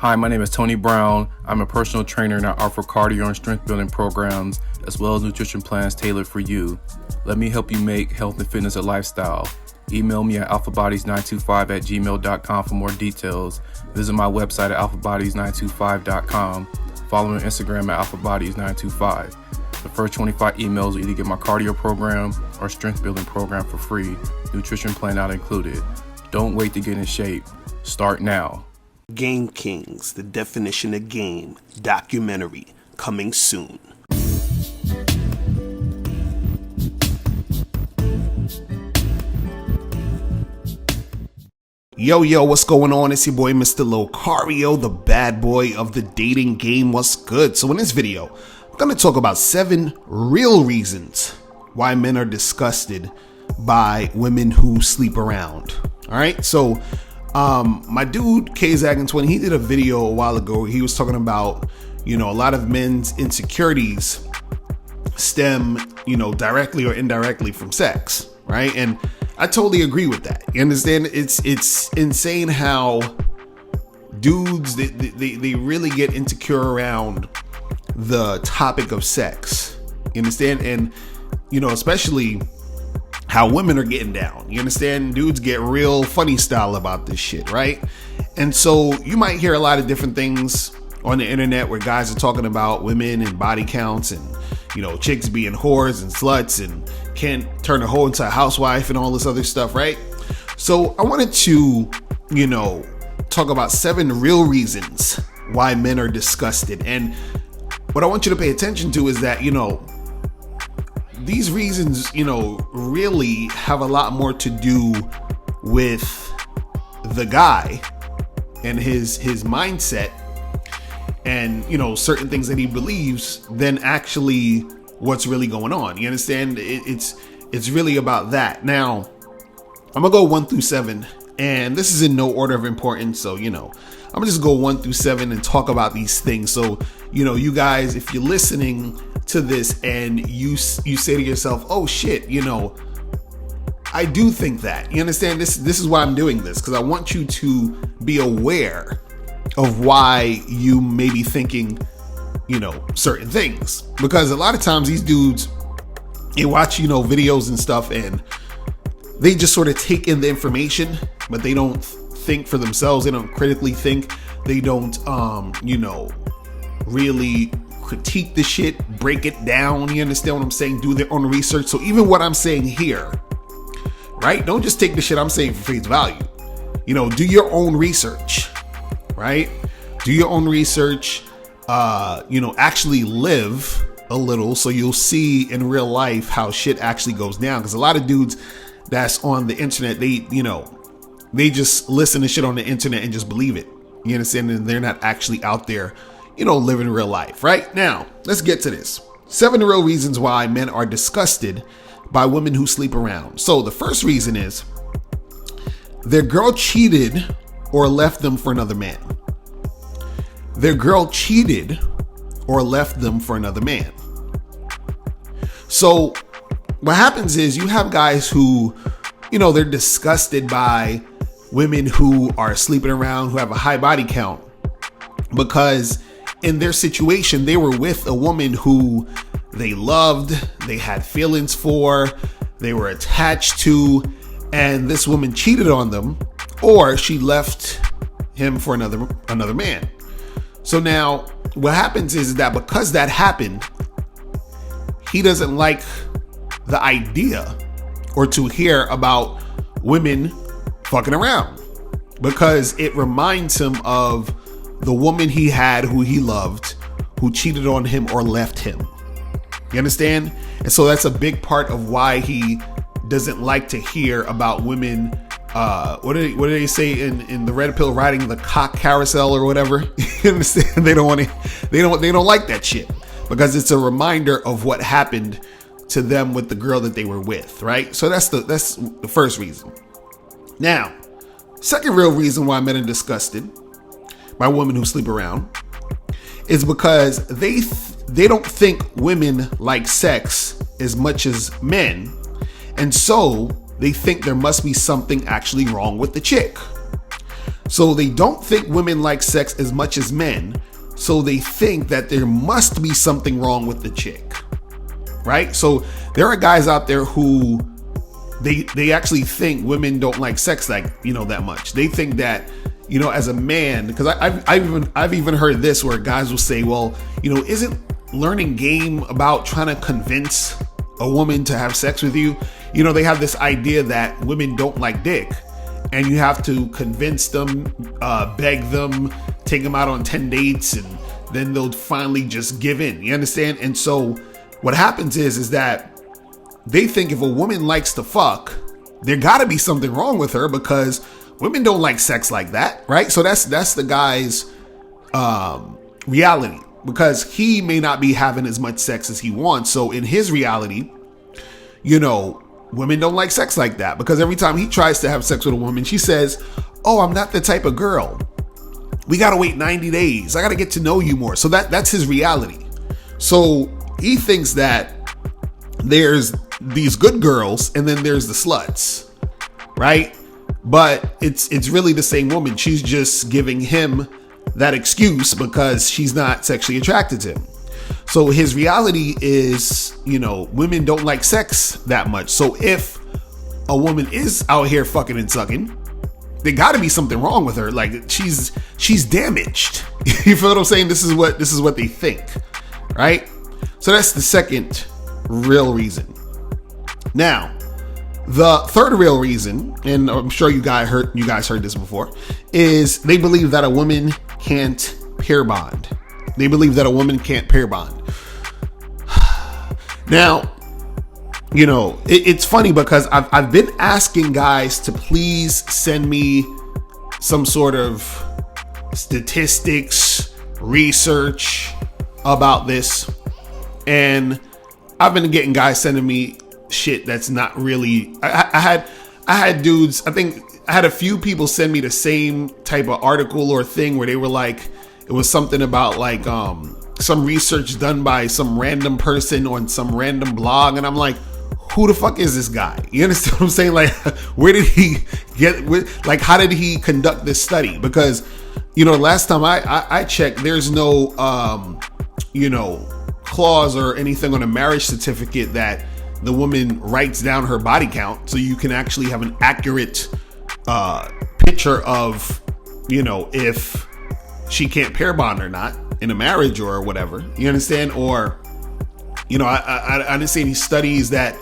Hi, my name is Tony Brown. I'm a personal trainer and I offer cardio and strength building programs as well as nutrition plans tailored for you. Let me help you make health and fitness a lifestyle. Email me at alphabodies925@gmail.com for more details. Visit my website at alphabodies925.com. Follow me on Instagram at alphabodies925. The first 25 emails will either get my cardio program or strength building program for free, nutrition plan not included. Don't wait to get in shape. Start now. Game Kings, the definition of game, documentary, coming soon. Yo, what's going on? It's your boy, Mr. Locario, the bad boy of the dating game. What's good? So in this video, I'm going to talk about 7 real reasons why men are disgusted by women who sleep around. All right, so my dude K-Zaggin20, he did a video a while ago where he was talking about, a lot of men's insecurities stem, directly or indirectly from sex, right? And I totally agree with that. You understand? It's insane how dudes, they really get insecure around the topic of sex. You understand? And, especially how women are getting down. You understand? Dudes get real funny style about this shit, right? And so you might hear a lot of different things on the internet where guys are talking about women and body counts and, chicks being whores and sluts and can't turn a hoe into a housewife and all this other stuff, right? So I wanted to, talk about 7 real reasons why men are disgusted. And what I want you to pay attention to is that, these reasons, really have a lot more to do with the guy and his mindset and, certain things that he believes than actually what's really going on. You understand? It's really about that. Now, I'm gonna go 1 through 7, and this is in no order of importance. So, I'm gonna just go 1 through 7 and talk about these things. So, you guys, if you're listening to this and you say to yourself, oh shit, I do think that. You understand? This is why I'm doing this, because I want you to be aware of why you may be thinking, certain things. Because a lot of times these dudes, they watch, videos and stuff, and they just sort of take in the information, but they don't think for themselves. They don't critically think. They don't, really critique the shit, break it down. You understand what I'm saying? Do their own research. So even what I'm saying here, right? Don't just take the shit I'm saying for face value. Do your own research, right? Do your own research. Actually live a little so you'll see in real life how shit actually goes down. Because a lot of dudes that's on the internet, they just listen to shit on the internet and just believe it. You understand? And they're not actually out there, living real life. Right now, let's get to this. 7 real reasons why men are disgusted by women who sleep around. So the first reason is their girl cheated or left them for another man. Their girl cheated or left them for another man. So what happens is you have guys who, they're disgusted by women who are sleeping around, who have a high body count, because in their situation, they were with a woman who they loved, they had feelings for, they were attached to, and this woman cheated on them, or she left him for another man. So now what happens is that because that happened, he doesn't like the idea or to hear about women fucking around, because it reminds him of the woman he had who he loved, who cheated on him or left him. You understand? And so that's a big part of why he doesn't like to hear about women. What do they say in the red pill, riding the cock carousel or whatever? You understand? They don't like that shit, because it's a reminder of what happened to them with the girl that they were with, right? So that's the first reason. Now, second real reason why men are disgusted by women who sleep around is because they don't think women like sex as much as men, and so they think there must be something actually wrong with the chick. So they don't think women like sex as much as men. So they think that there must be something wrong with the chick, right? So there are guys out there who they actually think women don't like sex like, that much. They think that, as a man, because I've even heard this where guys will say, well, isn't learning game about trying to convince a woman to have sex with you? They have this idea that women don't like dick, and you have to convince them, beg them, take them out on 10 dates, and then they'll finally just give in. You understand? And so what happens is that they think if a woman likes to fuck, there gotta be something wrong with her, because women don't like sex like that, right? So that's the guy's reality, because he may not be having as much sex as he wants. So in his reality, women don't like sex like that, because every time he tries to have sex with a woman, she says, oh, I'm not the type of girl. We got to wait 90 days. I got to get to know you more. So that's his reality. So he thinks that there's these good girls and then there's the sluts, right? But it's really the same woman. She's just giving him that excuse because she's not sexually attracted to him. So his reality is, women don't like sex that much. So if a woman is out here fucking and sucking, there got to be something wrong with her. Like she's damaged. You feel what I'm saying? This is what they think, right? So that's the second real reason. Now, the third real reason, and I'm sure you guys heard this before, is they believe that a woman can't pair bond. They believe that a woman can't pair bond. Now, it's funny because I've been asking guys to please send me some sort of statistics, research about this. And I've been getting guys sending me shit that's not really, I had dudes, I think I had a few people send me the same type of article or thing where they were like, it was something about like, some research done by some random person on some random blog. And I'm like, who the fuck is this guy? You understand what I'm saying? Like, where did he like, how did he conduct this study? Because, last time I checked, there's no, clause or anything on a marriage certificate that the woman writes down her body count. So you can actually have an accurate, picture of, if she can't pair bond or not in a marriage or whatever. You understand? Or, I didn't see any studies that,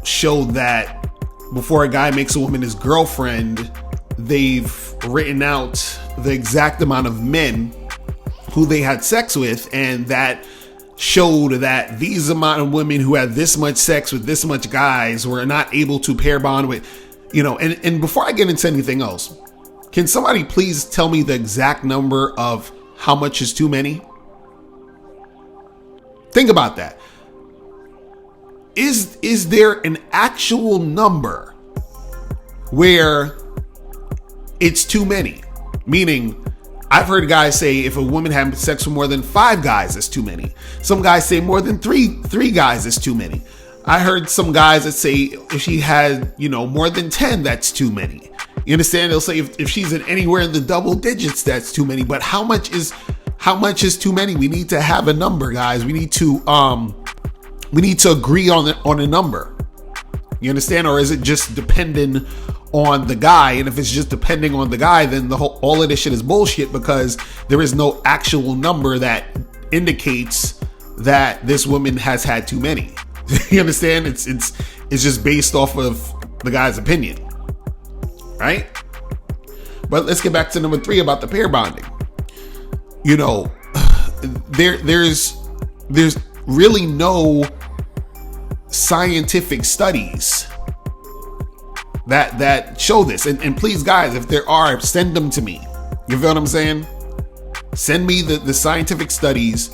show that before a guy makes a woman his girlfriend, they've written out the exact amount of men who they had sex with, and that showed that these amount of women who had this much sex with this much guys were not able to pair bond with, and before I get into anything else, can somebody please tell me the exact number of how much is too many? Think about that. Is there an actual number where it's too many? Meaning, I've heard guys say if a woman had sex with more than 5 guys, it's too many. Some guys say more than three guys is too many. I heard some guys that say if she had, more than 10, that's too many. You understand? They'll say if she's in anywhere in the double digits, that's too many. But how much is too many? We need to have a number, guys. We need to agree on a number. You understand? Or is it just depending on the guy? And if it's just depending on the guy, then all of this shit is bullshit, because there is no actual number that indicates that this woman has had too many. You understand? It's just based off of the guy's opinion, right? But let's get back to number 3 about the pair bonding. There's really no scientific studies that show this. And please, guys, if there are, send them to me. You feel what I'm saying? Send me the scientific studies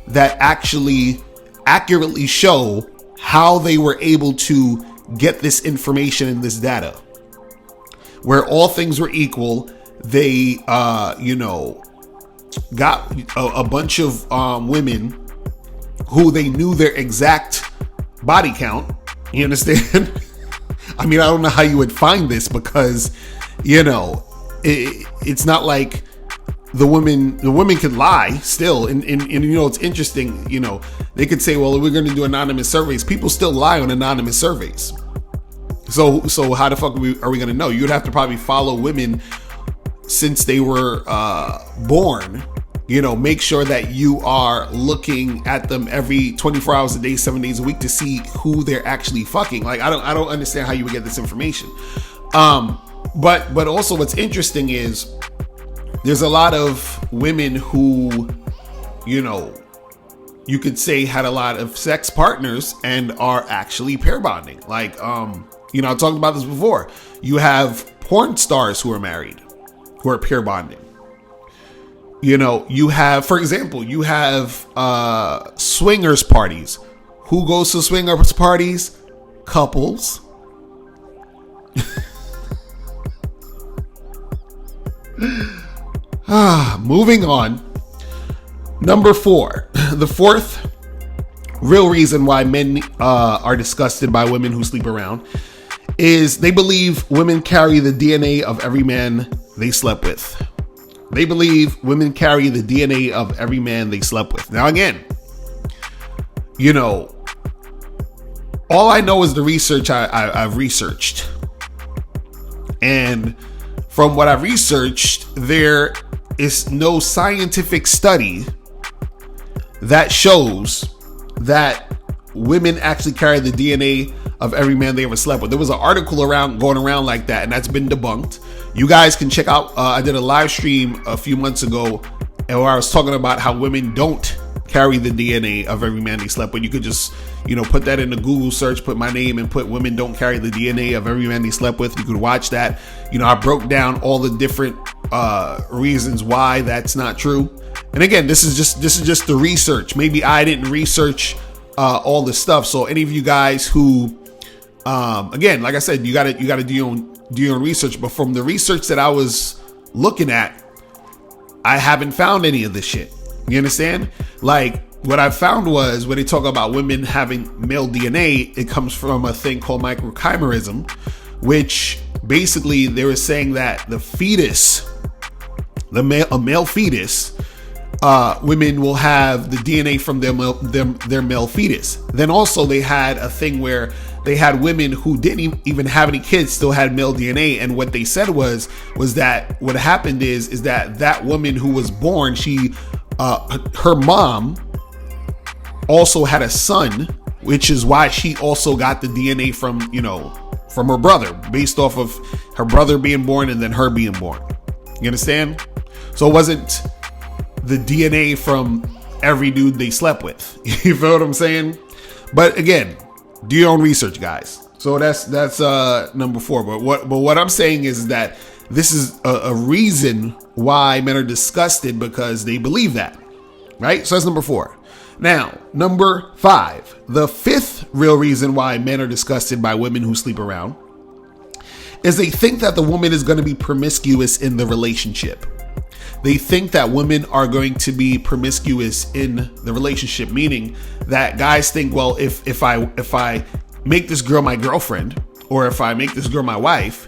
that actually accurately show how they were able to get this information and this data. Where all things were equal, they, got a bunch of women who they knew their exact body count. You understand? I mean, I don't know how you would find this, because, it's not like the women could lie still. And it's interesting, they could say, well, we're going to do anonymous surveys. People still lie on anonymous surveys. So how the fuck are we going to know? You'd have to probably follow women since they were born, make sure that you are looking at them every 24 hours a day, 7 days a week to see who they're actually fucking. Like, I don't understand how you would get this information. But also what's interesting is there's a lot of women who, you could say had a lot of sex partners and are actually pair bonding. Like, I talked about this before. You have porn stars who are married, who are pair bonding. You have, for example, swingers parties. Who goes to swingers parties? Couples. Moving on. Number 4, the fourth real reason why men are disgusted by women who sleep around is they believe women carry the DNA of every man they slept with. They believe women carry the DNA of every man they slept with. Now, again, all I know is the research I've researched. And from what I've researched, there is no scientific study that shows that women actually carry the DNA of every man they ever slept with. There was an article going around like that, and that's been debunked. You guys can check out, I did a live stream a few months ago where I was talking about how women don't carry the DNA of every man they slept with. You could just, put that in the Google search, put my name and put women don't carry the DNA of every man they slept with. You could watch that. I broke down all the different reasons why that's not true. And again, this is just the research. Maybe I didn't research all the stuff. So any of you guys who, again, like I said, you gotta do your own research. But from the research that I was looking at, I haven't found any of this shit. You understand? Like, what I found was when they talk about women having male DNA, it comes from a thing called microchimerism, which basically they were saying that the fetus, a male fetus, women will have the DNA from their male fetus. Then also they had a thing where they had women who didn't even have any kids still had male DNA, and what they said was that what happened is that woman who was born, her mom also had a son, which is why she also got the DNA from her brother, based off of her brother being born and then her being born. You understand? So it wasn't the DNA from every dude they slept with. You feel what I'm saying? But again, do your own research, guys. So that's number 4. But what I'm saying is that this is a reason why men are disgusted, because they believe that, right? So that's number 4. Now, number 5, the 5th real reason why men are disgusted by women who sleep around is they think that the woman is going to be promiscuous in the relationship. They think that women are going to be promiscuous in the relationship, meaning that guys think, well, if I make this girl my girlfriend, or if I make this girl my wife,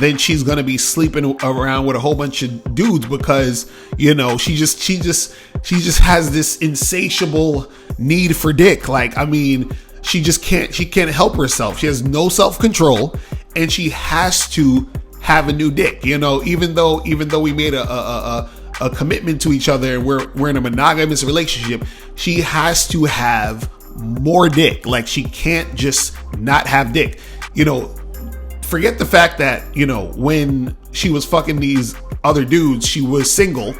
then she's going to be sleeping around with a whole bunch of dudes because, she just has this insatiable need for dick. Like, I mean, she can't help herself. She has no self-control, and she has to have a new dick, even though we made a commitment to each other and we're in a monogamous relationship, she has to have more dick. Like, she can't just not have dick. Forget the fact that, when she was fucking these other dudes, she was single,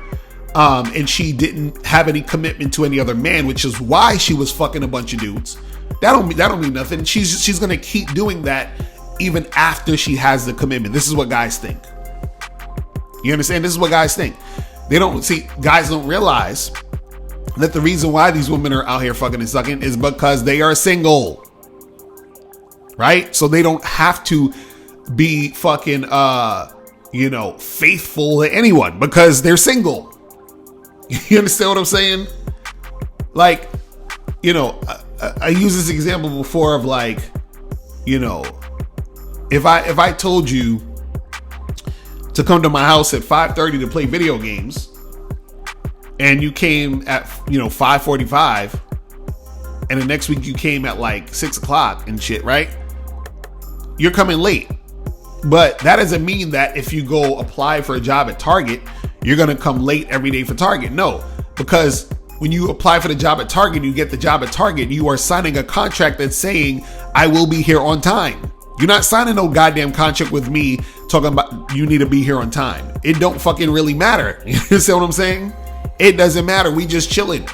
and she didn't have any commitment to any other man, which is why she was fucking a bunch of dudes. That don't mean nothing. She's gonna keep doing that even after she has the commitment. This is what guys think. You understand? This is what guys think. Guys don't realize that the reason why these women are out here fucking and sucking is because they are single. Right? So they don't have to be fucking, faithful to anyone because they're single. You understand what I'm saying? Like, I used this example before of like, if I told you to come to my house at 5:30 to play video games, and you came at 5:45, and the next week you came at like 6 o'clock and shit, right? You're coming late. But that doesn't mean that if you go apply for a job at Target, you're going to come late every day for Target. No, because when you apply for the job at Target, you get the job at Target, you are signing a contract that's saying, I will be here on time. You're not signing no goddamn contract with me talking about you need to be here on time. It don't fucking really matter. You see what I'm saying? It doesn't matter. We just chilling.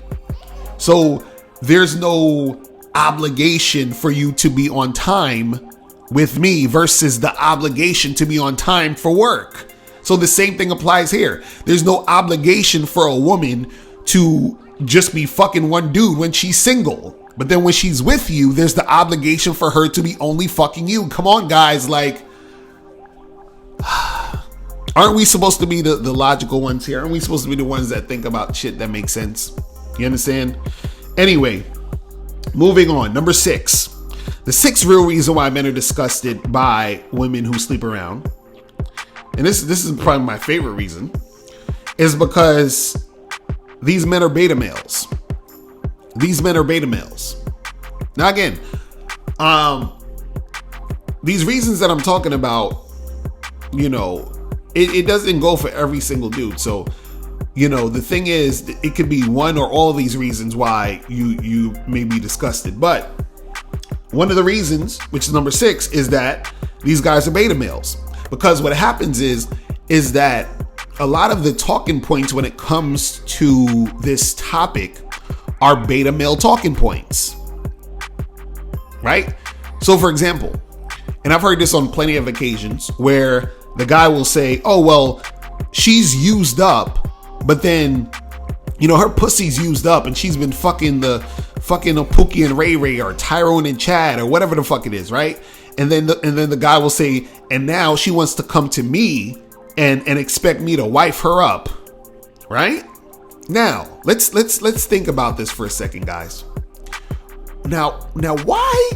So there's no obligation for you to be on time with me versus the obligation to be on time for work. So the same thing applies here. There's no obligation for a woman to just be fucking one dude when she's single. But then when she's with you, there's the obligation for her to be only fucking you. Come on, guys. Like, aren't we supposed to be the logical ones here? Aren't we supposed to be the ones that think about shit that makes sense? You understand? Anyway, moving on. Number 6. The 6th real reason why men are disgusted by women who sleep around, and this is probably my favorite reason, is because these men are beta males. These men are beta males. Now again, these reasons that I'm talking about, it doesn't go for every single dude. So, the thing is, it could be one or all of these reasons why you may be disgusted. But one of the reasons, which is number 6, is that these guys are beta males. Because what happens is that a lot of the talking points when it comes to this topic are beta male talking points, right? So for example, and I've heard this on plenty of occasions where the guy will say, oh, well, she's used up, but then, her pussy's used up and she's been fucking a Pookie and Ray Ray or Tyrone and Chad or whatever the fuck it is, right? And then the guy will say, and now she wants to come to me and expect me to wife her up, right? Now let's think about this for a second, guys. Now why?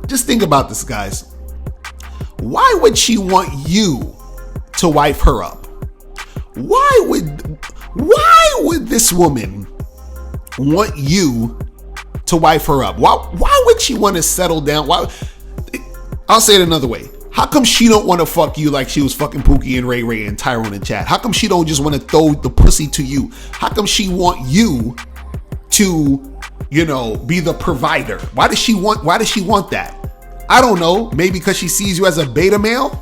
Just think about this, guys. Why would she want you to wife her up? Why would this woman want you to wife her up? Why would she want to settle down? I'll say it another way. How come she don't want to fuck you like she was fucking Pookie and Ray Ray and Tyrone and Chad? How come she don't just want to throw the pussy to you? How come she want you to, be the provider? Why does she want that? I don't know. Maybe because she sees you as a beta male?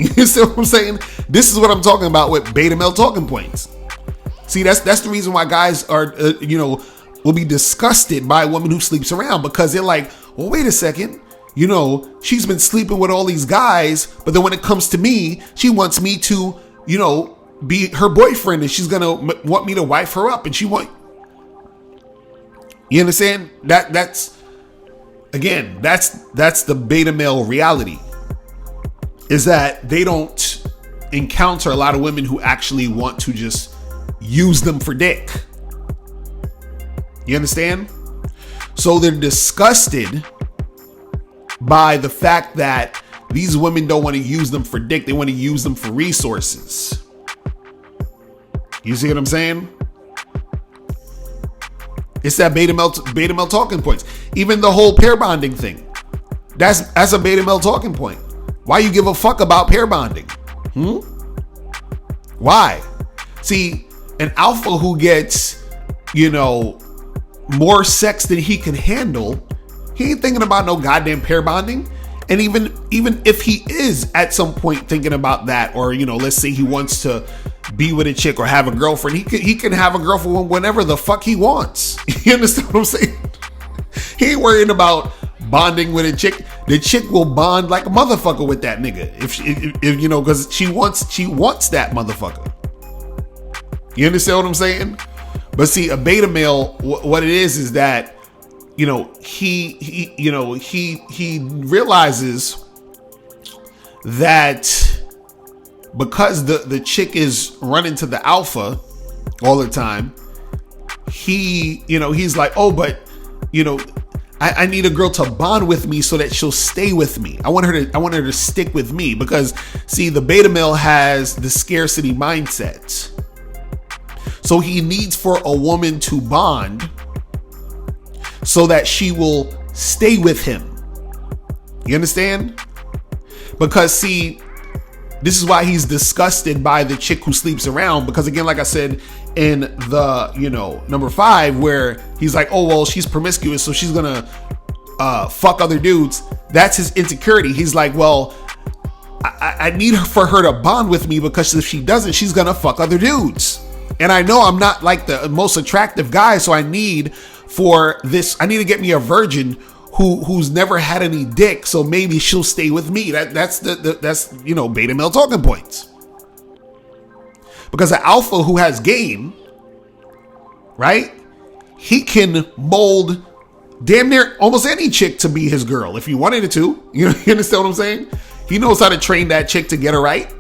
You see what I'm saying? This is what I'm talking about with beta male talking points. See, that's the reason why guys are, will be disgusted by a woman who sleeps around, because they're like, well, wait a second. She's been sleeping with all these guys, but then when it comes to me, she wants me to, be her boyfriend, and she's going to want me to wife her up, and you understand? That's the beta male reality, is that they don't encounter a lot of women who actually want to just use them for dick. You understand? So they're disgusted by the fact that these women don't want to use them for dick. They want to use them for resources. You see what I'm saying? It's that beta male talking points. Even the whole pair bonding thing. That's a beta male talking point. Why you give a fuck about pair bonding? Why? See, an alpha who gets, more sex than he can handle, he ain't thinking about no goddamn pair bonding. And even if he is at some point thinking about that, or, let's say he wants to be with a chick or have a girlfriend, he can have a girlfriend whenever the fuck he wants. You understand what I'm saying? He ain't worrying about bonding with a chick. The chick will bond like a motherfucker with that nigga. If because she wants that motherfucker. You understand what I'm saying? But see, a beta male, what it is that, he realizes that because the chick is running to the alpha all the time, he's like, oh, but I need a girl to bond with me so that she'll stay with me. I want her to stick with me because, see, the beta male has the scarcity mindset. So he needs for a woman to bond so that she will stay with him. You understand? Because, see, this is why he's disgusted by the chick who sleeps around. Because, again, like I said in the, number 5, where he's like, oh, well, she's promiscuous, so she's gonna fuck other dudes. That's his insecurity. He's like, well, I need for her to bond with me because if she doesn't, she's gonna fuck other dudes. And I know I'm not like the most attractive guy, so I need to get me a virgin who's never had any dick, so maybe she'll stay with me. That's beta male talking points. Because an alpha who has game, right? He can mold damn near almost any chick to be his girl if he wanted it to. You understand what I'm saying? He knows how to train that chick to get her right.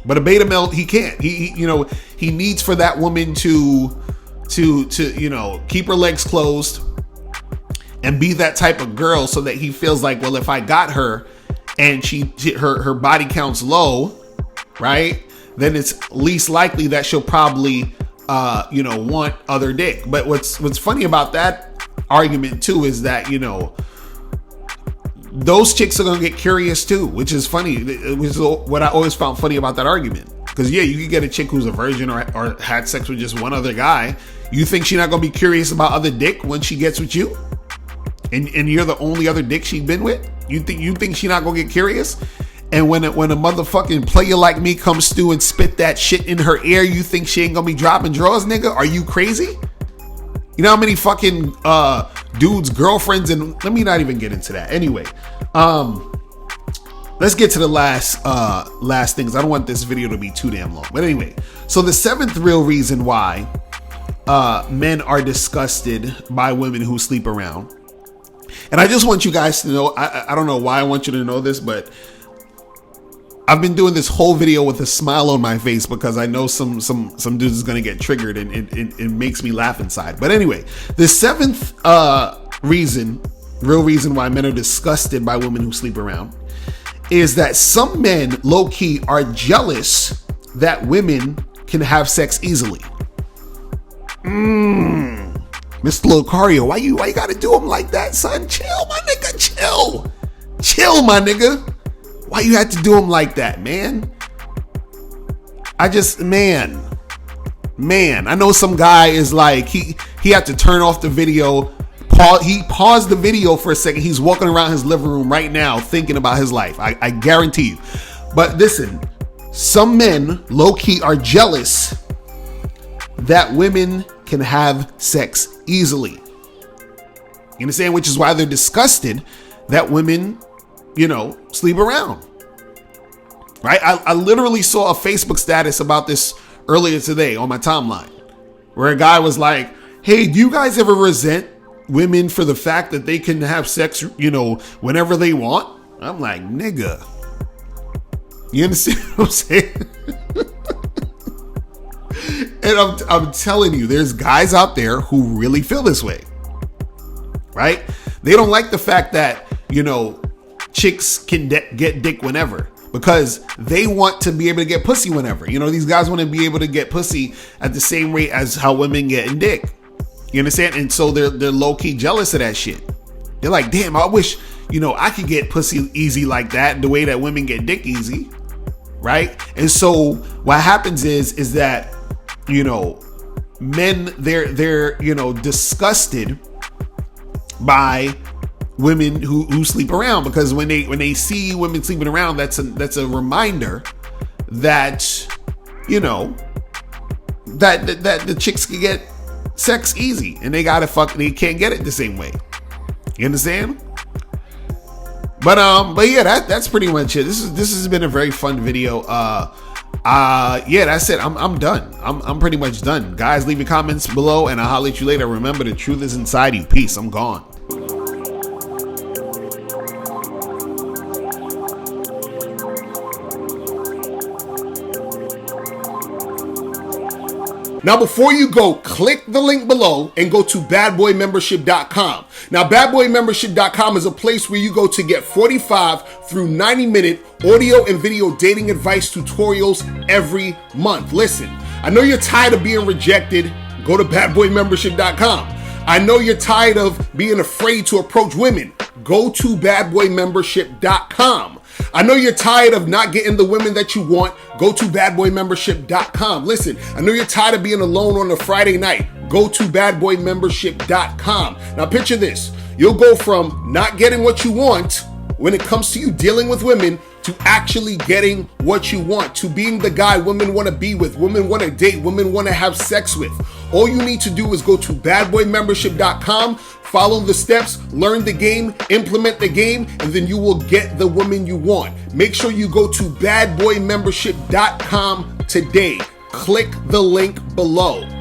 But a beta male, he can't. He needs for that woman to keep her legs closed and be that type of girl so that he feels like, well, if I got her and her body count's low, right, then it's least likely that she'll probably want other dick. But what's funny about that argument too is that those chicks are gonna get curious too, which is funny, which is what I always found funny about that argument. Because you could get a chick who's a virgin or had sex with just one other guy. You think she's not gonna be curious about other dick when she gets with you, and you're the only other dick she's been with? You think she's not gonna get curious? And when a motherfucking player like me comes through and spit that shit in her ear, you think she ain't gonna be dropping drawers, nigga? Are you crazy? You know how many fucking dudes' girlfriends, and let me not even get into that. Anyway, let's get to the last things. I don't want this video to be too damn long. But anyway, so the 7th real reason why men are disgusted by women who sleep around. And I just want you guys to know, I don't know why I want you to know this, but I've been doing this whole video with a smile on my face because I know some dudes is gonna get triggered, and it makes me laugh inside. But anyway, the 7th real reason why men are disgusted by women who sleep around is that some men low-key are jealous that women can have sex easily. Mr. Locario, why you gotta do him like that, son? Chill, my nigga, chill, my nigga. Why you had to do him like that, man? I know some guy is like, he had to turn off the video. He paused the video for a second. He's walking around his living room right now thinking about his life. I guarantee you. But listen, some men low-key are jealous that women can have sex easily. You understand? Which is why they're disgusted that women sleep around. Right? I literally saw a Facebook status about this earlier today on my timeline, where a guy was like, hey, do you guys ever resent women for the fact that they can have sex, whenever they want? I'm like, nigga, you understand what I'm saying? And I'm telling you, there's guys out there who really feel this way, right? They don't like the fact that, chicks can get dick whenever, because they want to be able to get pussy whenever. These guys want to be able to get pussy at the same rate as how women get in dick. You understand? And so they're low-key jealous of that shit. They're like, damn, I wish, I could get pussy easy like that, the way that women get dick easy, right? And so what happens is that, men, they're disgusted by women who sleep around, because when they see women sleeping around, that's a reminder that that the chicks can get sex easy, and they can't get it the same way. You understand? But yeah, that's pretty much it. This has been a very fun video. Yeah, that's it. I'm done. I'm pretty much done. Guys, leave your comments below, and I'll holler at you later. Remember, the truth is inside you. Peace. I'm gone. Now, before you go, click the link below and go to badboymembership.com. Now, badboymembership.com is a place where you go to get 45 through 90-minute audio and video dating advice tutorials every month. Listen, I know you're tired of being rejected. Go to badboymembership.com. I know you're tired of being afraid to approach women. Go to badboymembership.com. I know you're tired of not getting the women that you want. Go to badboymembership.com. Listen, I know you're tired of being alone on a Friday night. Go to badboymembership.com. Now picture this. You'll go from not getting what you want when it comes to you dealing with women to actually getting what you want, to being the guy women want to be with, women want to date, women want to have sex with. All you need to do is go to badboymembership.com, follow the steps, learn the game, implement the game, and then you will get the woman you want. Make sure you go to badboymembership.com today. Click the link below.